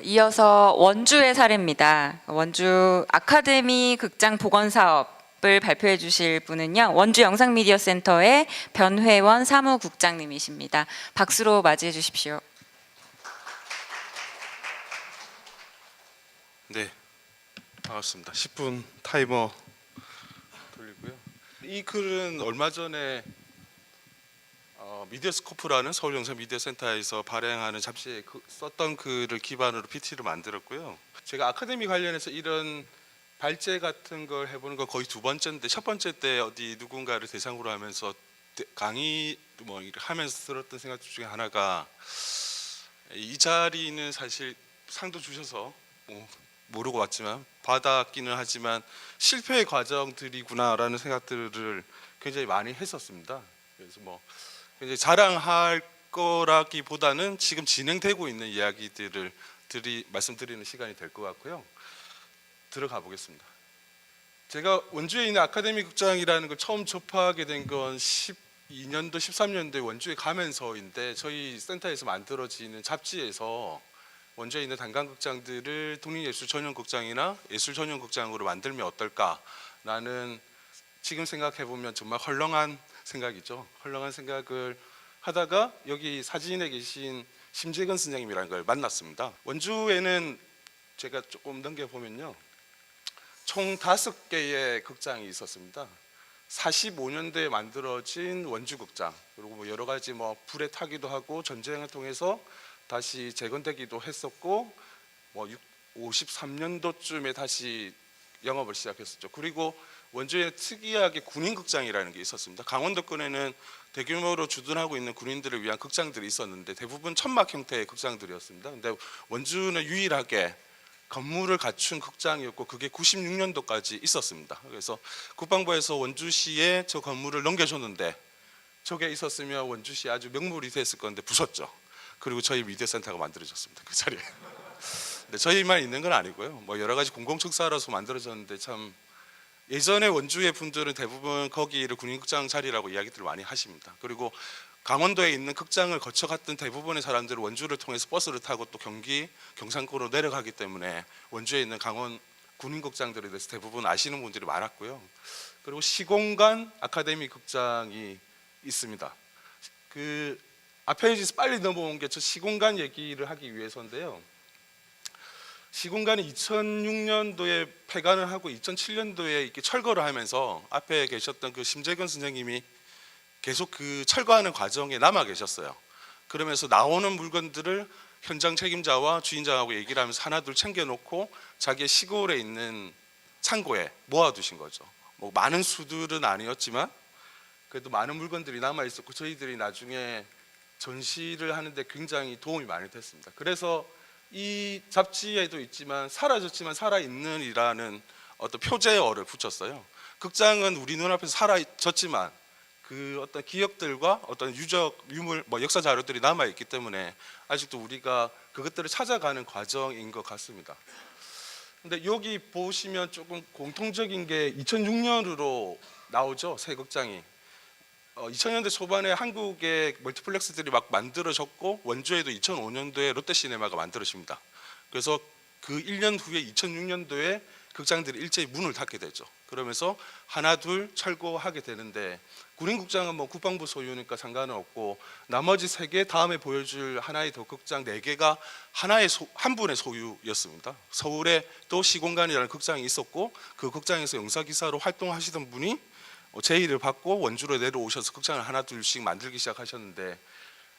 이어서 원주의 사례입니다. 원주 아카데미 극장 복원 사업을 발표해 주실 분은요, 원주 영상미디어센터의 변회원 사무국장님이십니다. 박수로 맞이해 주십시오. 네, 반갑습니다. 10분 타이머 돌리고요. 이 글은 얼마 전에 미디어스코프라는 서울영상미디어센터에서 발행하는 잡지에 썼던 글을 기반으로 PT를 만들었고요. 제가 아카데미 관련해서 이런 발제 같은 걸 해보는 건 거의 두 번째인데, 첫 번째 때 어디 누군가를 대상으로 하면서 강의 뭐 하면서 들었던 생각 중에 하나가, 이 자리는 사실 상도 주셔서 모르고 왔지만 받았기는 하지만 실패의 과정들이구나라는 생각들을 굉장히 많이 했었습니다. 그래서 굉장히 자랑할 거라기보다는 지금 진행되고 있는 이야기들을 말씀드리는 시간이 될 것 같고요. 들어가 보겠습니다. 제가 원주에 있는 아카데미 극장이라는 걸 처음 접하게 된 건 12년도, 13년도에 원주에 가면서인데, 저희 센터에서 만들어지는 잡지에서 원주에 있는 단강극장들을 독립예술전용극장이나 예술전용극장으로 만들면 어떨까라는, 지금 생각해보면 정말 헐렁한 생각이죠. 헐렁한 생각을 하다가 여기 사진에 계신 심재근 선생님이라는 걸 만났습니다. 원주에는 제가 조금 넘겨보면요, 총 5개의 극장이 있었습니다. 45년도에 만들어진 원주극장, 그리고 여러 가지 불에 타기도 하고 전쟁을 통해서 다시 재건되기도 했었고, 53년도쯤에 다시 영업을 시작했었죠. 그리고 원주에 특이하게 군인극장이라는 게 있었습니다. 강원도권에는 대규모로 주둔하고 있는 군인들을 위한 극장들이 있었는데 대부분 천막 형태의 극장들이었습니다. 근데 원주는 유일하게 건물을 갖춘 극장이었고, 그게 96년도까지 있었습니다. 그래서 국방부에서 원주시에 저 건물을 넘겨줬는데, 저게 있었으면 원주시 아주 명물이 됐을 건데 부쉈죠. 그리고 저희 미디어센터가 만들어졌습니다. 그 자리에. 근데 저희만 있는 건 아니고요. 여러 가지 공공축사라서 만들어졌는데, 참 예전에 원주의 분들은 대부분 거기를 군인극장 자리라고 이야기들을 많이 하십니다. 그리고 강원도에 있는 극장을 거쳐갔던 대부분의 사람들은 원주를 통해서 버스를 타고 또 경기, 경상권으로 내려가기 때문에 원주에 있는 강원 군인극장들에 대해서 대부분 아시는 분들이 많았고요. 그리고 시공간 아카데미 극장이 있습니다. 그 앞에 빨리 넘어온 게 저 시공간 얘기를 하기 위해서인데요. 시공간이 2006년도에 폐관을 하고 2007년도에 이렇게 철거를 하면서 앞에 계셨던 그 심재근 선생님이 계속 그 철거하는 과정에 남아 계셨어요. 그러면서 나오는 물건들을 현장 책임자와 주인장하고 얘기를 하면서 하나둘 챙겨놓고 자기의 시골에 있는 창고에 모아두신 거죠. 많은 수들은 아니었지만 그래도 많은 물건들이 남아 있었고, 저희들이 나중에 전시를 하는데 굉장히 도움이 많이 됐습니다. 그래서 이 잡지에도 있지만 사라졌지만 살아있는 이라는 어떤 표제어를 붙였어요. 극장은 우리 눈앞에서 사라졌지만 그 어떤 기억들과 어떤 유물, 역사 자료들이 남아있기 때문에 아직도 우리가 그것들을 찾아가는 과정인 것 같습니다. 근데 여기 보시면 조금 공통적인 게 2006년으로 나오죠. 새 극장이. 2000년대 초반에 한국의 멀티플렉스들이 막 만들어졌고, 원주에도 2005년도에 롯데시네마가 만들어집니다. 그래서 그 1년 후에 2006년도에 극장들이 일제히 문을 닫게 되죠. 그러면서 하나 둘 철거하게 되는데, 군인극장은 국방부 소유니까 상관은 없고, 나머지 3개 다음에 보여줄 하나의 더 극장 4개가 한 분의 소유였습니다. 서울에 또 시공간이라는 극장이 있었고, 그 극장에서 영사기사로 활동하시던 분이 제의를 받고 원주로 내려오셔서 극장을 하나 둘씩 만들기 시작하셨는데,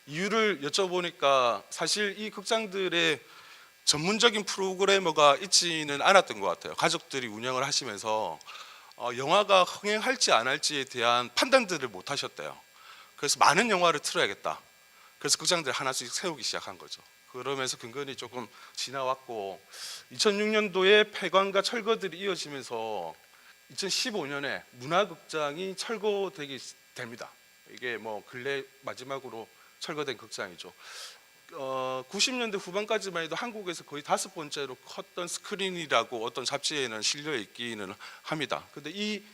이유를 여쭤보니까 사실 이 극장들의 전문적인 프로그래머가 있지는 않았던 것 같아요. 가족들이 운영을 하시면서 영화가 흥행할지 안 할지에 대한 판단들을 못 하셨대요. 그래서 많은 영화를 틀어야겠다. 그래서 극장들을 하나씩 세우기 시작한 거죠. 그러면서 근근히 조금 지나왔고, 2006년도에 폐관과 철거들이 이어지면서 2015년에 문화극장이 철거되게 됩니다. 이게 근래 마지막으로 철거된 극장이죠. 90년대 후반까지만 해도 한국에서 거의 5번째로 컸던 스크린이라고 어떤 잡지에는 실려 있기는 합니다. 근데 이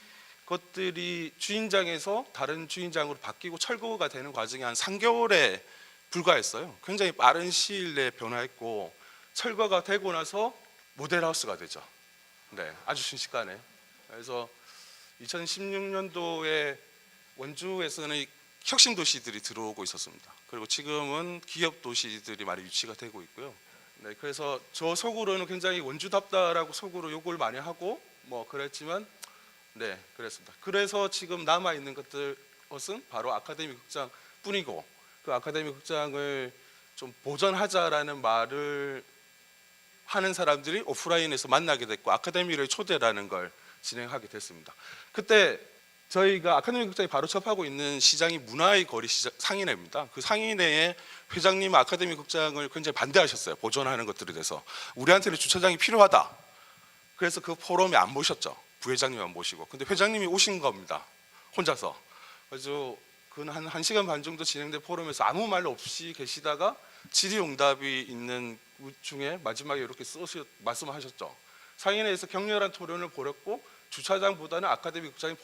것들이 주인장에서 다른 주인장으로 바뀌고 철거가 되는 과정이 한 3개월에 불과했어요. 굉장히 빠른 시일 내에 변화했고, 철거가 되고 나서 모델하우스가 되죠. 네, 아주 순식간에. 그래서 2016년도에 원주에서는 혁신 도시들이 들어오고 있었습니다. 그리고 지금은 기업 도시들이 많이 유치가 되고 있고요. 네, 그래서 저 속으로는 굉장히 원주답다라고 속으로 욕을 많이 하고 뭐 그랬지만, 네, 그랬습니다. 그래서 지금 남아 있는 것은 바로 아카데미 극장뿐이고, 그 아카데미 극장을 좀 보존하자라는 말을 하는 사람들이 오프라인에서 만나게 됐고, 아카데미를 초대라는 걸 진행하게 됐습니다. 그때 저희가 아카데미 극장이 바로 접하고 있는 시장이 문화의 거리 상인회입니다. 그 상인회에 회장님 아카데미 극장을 굉장히 반대하셨어요. 보존하는 것들에 대해서. 우리한테는 주차장이 필요하다. 그래서 그 포럼에 안 모셨죠. 부회장님만 모시고. 근데 회장님이 오신 겁니다. 혼자서. 그래서 한 1시간 반 정도 진행된 포럼에서 아무 말 없이 계시다가 질의응답이 있는 중에 마지막에 이렇게 말씀하셨죠. 상인회에서 격렬한 토론을 벌였고, 주차장보다는 아카데미 극장의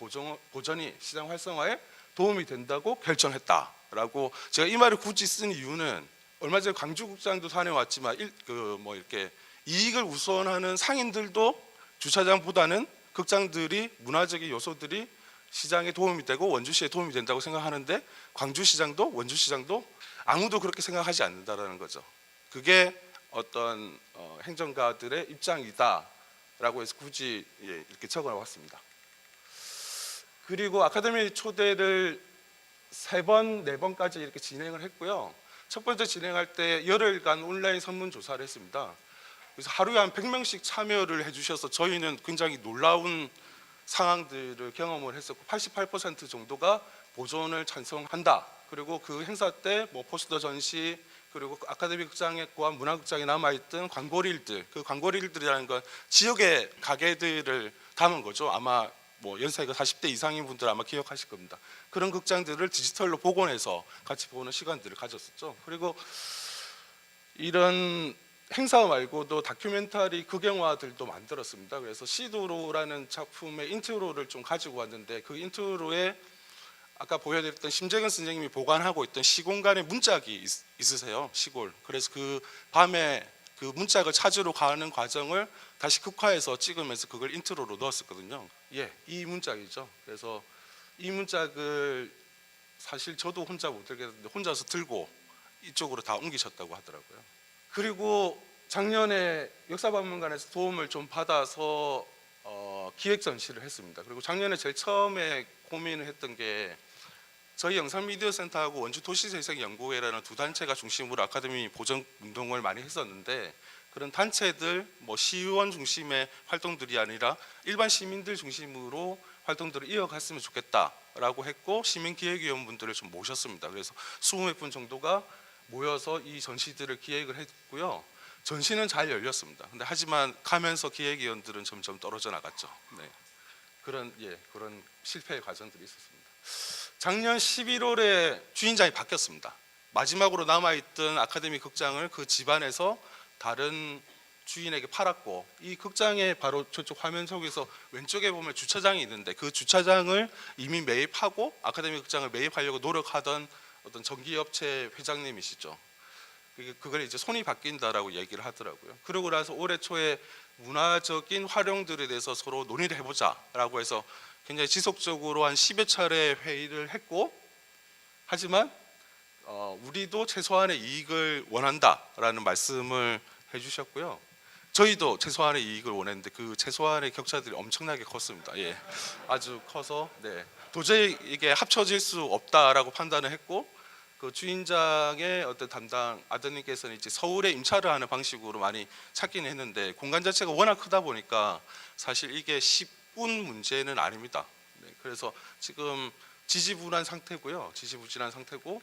보전이 시장 활성화에 도움이 된다고 결정했다라고. 제가 이 말을 굳이 쓴 이유는 얼마 전에 광주극장도 다녀왔지만 이렇게 이익을 우선하는 상인들도 주차장보다는 극장들이, 문화적인 요소들이 시장에 도움이 되고 원주시에 도움이 된다고 생각하는데, 광주시장도 원주시장도 아무도 그렇게 생각하지 않는다라는 거죠. 그게 어떤 행정가들의 입장이다라고 해서 굳이 이렇게 적어왔습니다. 그리고 아카데미 초대를 3번, 4번까지 이렇게 진행을 했고요. 첫 번째 진행할 때 열흘간 온라인 설문조사를 했습니다. 그래서 하루에 한 100명씩 참여를 해주셔서 저희는 굉장히 놀라운 상황들을 경험을 했었고, 88% 정도가 보존을 찬성한다. 그리고 그 행사 때 뭐 포스터 전시, 그리고 아카데미 극장과 문화극장에 남아있던 광고릴들, 그 광고릴들이라는 건 지역의 가게들을 담은 거죠. 아마 뭐 연세가 40대 이상인 분들 아마 기억하실 겁니다. 그런 극장들을 디지털로 복원해서 같이 보는 시간들을 가졌었죠. 그리고 이런 행사 말고도 다큐멘터리 극영화들도 만들었습니다. 그래서 시도로라는 작품의 인트로를 좀 가지고 왔는데, 그 인트로에 아까 보여드렸던 심재근 선생님이 보관하고 있던 시공간의 문짝이 있으세요. 시골. 그래서 그 밤에 그 문짝을 찾으러 가는 과정을 다시 극화해서 찍으면서 그걸 인트로로 넣었었거든요. 예, 이 문짝이죠. 그래서 이 문짝을 사실 저도 혼자 못 들겠는데 혼자서 들고 이쪽으로 다 옮기셨다고 하더라고요. 그리고 작년에 역사박물관에서 도움을 좀 받아서 기획 전시를 했습니다. 그리고 작년에 제일 처음에 고민을 했던 게, 저희 영상미디어센터하고 원주도시재생연구회라는 두 단체가 중심으로 아카데미 보존 운동을 많이 했었는데, 그런 단체들, 뭐 시의원 중심의 활동들이 아니라 일반 시민들 중심으로 활동들을 이어갔으면 좋겠다라고 했고, 시민기획위원분들을 좀 모셨습니다. 그래서 20몇 분 정도가 모여서 이 전시들을 기획을 했고요. 전시는 잘 열렸습니다. 근데 하지만 가면서 기획위원들은 점점 떨어져 나갔죠. 네. 그런 실패의 과정들이 있었습니다. 작년 11월에 주인장이 바뀌었습니다. 마지막으로 남아있던 아카데미 극장을 그 집안에서 다른 주인에게 팔았고, 이 극장에 바로 저쪽 화면 속에서 왼쪽에 보면 주차장이 있는데, 그 주차장을 이미 매입하고 아카데미 극장을 매입하려고 노력하던 어떤 전기업체 회장님이시죠. 그걸 이제 손이 바뀐다라고 얘기를 하더라고요. 그러고 나서 올해 초에 문화적인 활용들에 대해서 서로 논의를 해보자라고 해서 굉장히 지속적으로 한 10여 차례 회의를 했고, 하지만 우리도 최소한의 이익을 원한다라는 말씀을 해주셨고요. 저희도 최소한의 이익을 원했는데 그 최소한의 격차들이 엄청나게 컸습니다. 예, 아주 커서 도저히 이게 합쳐질 수 없다라고 판단을 했고, 그 주인장의 어떤 담당 아드님께서는 이제 서울에 임차를 하는 방식으로 많이 찾기는 했는데, 공간 자체가 워낙 크다 보니까 사실 이게 10분 문제는 아닙니다. 그래서 지금 지지부진한 상태고,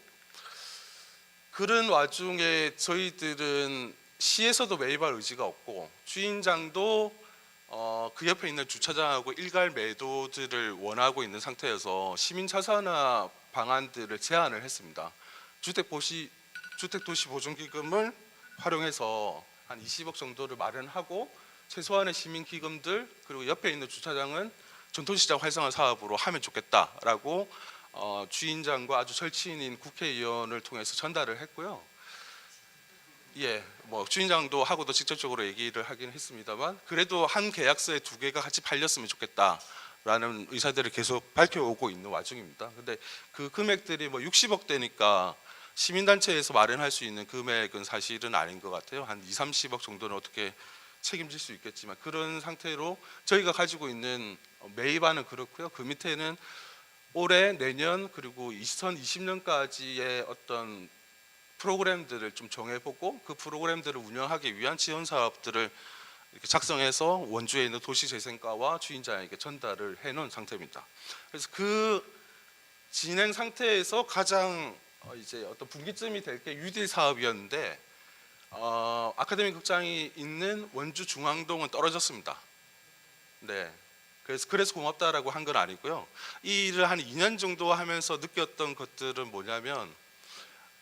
그런 와중에 저희들은 시에서도 매입할 의지가 없고, 주인장도 그 옆에 있는 주차장하고 일괄 매도들을 원하고 있는 상태여서 시민 자산화 방안들을 제안을 했습니다. 주택도시보존기금을 활용해서 한 20억 정도를 마련하고, 최소한의 시민기금들, 그리고 옆에 있는 주차장은 전통시장 활성화 사업으로 하면 좋겠다라고 주인장과 아주 절친인 국회의원을 통해서 전달을 했고요. 예, 뭐 주인장도 하고도 직접적으로 얘기를 하긴 했습니다만 그래도 한 계약서에 두 개가 같이 팔렸으면 좋겠다라는 의사들을 계속 밝혀오고 있는 와중입니다. 근데 그 금액들이 뭐 60억 대니까 시민단체에서 마련할 수 있는 금액은 사실은 아닌 것 같아요. 한 2, 30억 정도는 어떻게 책임질 수 있겠지만 그런 상태로 저희가 가지고 있는 매입안은 그렇고요. 그 밑에는 올해, 내년 그리고 2020년까지의 어떤 프로그램들을 좀 정해보고 그 프로그램들을 운영하기 위한 지원 사업들을 이렇게 작성해서 원주에 있는 도시재생과와 주인장에게 전달을 해놓은 상태입니다. 그래서 그 진행 상태에서 가장 이제 어떤 분기점이 될 게 유딜 사업이었는데 아카데미 극장이 있는 원주 중앙동은 떨어졌습니다. 네. 그래서 고맙다라고 한 건 아니고요. 이 일을 한 2년 정도 하면서 느꼈던 것들은 뭐냐면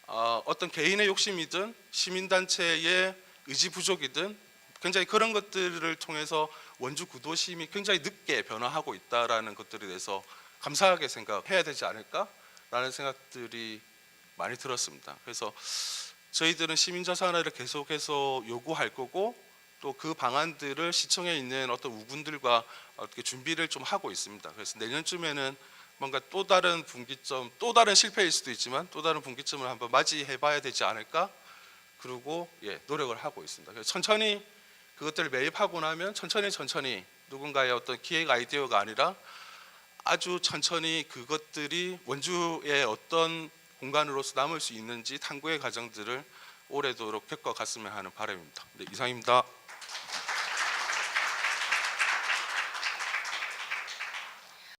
어떤 개인의 욕심이든 시민단체의 의지 부족이든 굉장히 그런 것들을 통해서 원주 구도심이 굉장히 늦게 변화하고 있다라는 것들에 대해서 감사하게 생각해야 되지 않을까라는 생각들이 많이 들었습니다. 그래서 저희들은 시민자산회를 계속해서 요구할 거고 또 그 방안들을 시청에 있는 어떤 우군들과 어떻게 준비를 좀 하고 있습니다. 그래서 내년쯤에는 뭔가 또 다른 분기점, 또 다른 실패일 수도 있지만 또 다른 분기점을 한번 맞이해봐야 되지 않을까? 그리고 노력을 하고 있습니다. 그래서 천천히 그것들을 매입하고 나면 천천히 누군가의 어떤 기획 아이디어가 아니라 아주 천천히 그것들이 원주의 어떤 공간으로서 남을 수 있는지 탐구의 과정들을 오래도록 겪어갔으면 하는 바람입니다. 네, 이상입니다.